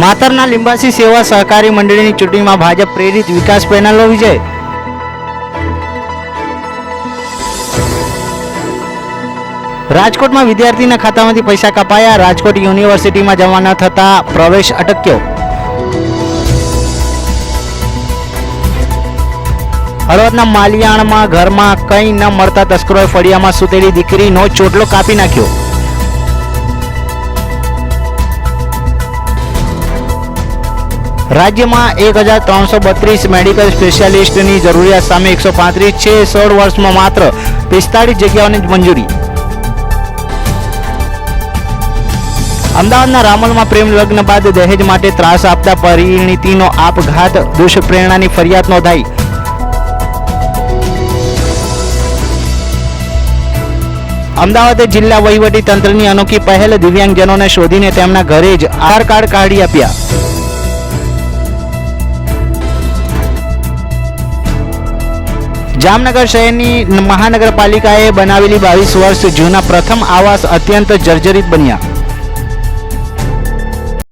માતરના લિંબાસી સેવા સહકારી મંડળીની ચૂંટણીમાં ભાજપ પ્રેરિત વિકાસ પેનલનો વિજય। રાજકોટમાં વિદ્યાર્થીના ખાતામાંથી પૈસા કપાયા। રાજકોટ યુનિવર્સિટીમાં જમા ન થતા પ્રવેશ અટક્યો। હળવદના માલિયાણમાં ઘરમાં કંઈ ન મળતા તસ્કરોએ ફળિયામાં સૂતેલી દીકરીનો ચોટલો કાપી નાખ્યો। રાજ્યમાં 1332 મેડિકલ સ્પેશિયાલિસ્ટની જરૂરિયાત સામે 135 છે। 16 વર્ષમાં માત્ર 45 જગ્યાઓની મંજૂરી। અમદાવાદના રામોલમાં પ્રેમ લગ્ન બાદ દહેજ માટે ત્રાસ આપતા પરિણીતિનો આપઘાત, દુષ્પ્રેરણાની ફરિયાદ નોંધાઈ। અમદાવાદ જિલ્લા વહીવટી તંત્રની અનોખી પહેલ, દિવ્યાંગજનોને શોધીને તેમના ઘરે જ આધાર કાર્ડ કાઢી આપ્યા। જામનગર શહેરની મહાનગરપાલિકાએ બનાવેલી 22 વર્ષ જૂના પ્રથમ આવાસ અત્યંત જર્જરિત બન્યા।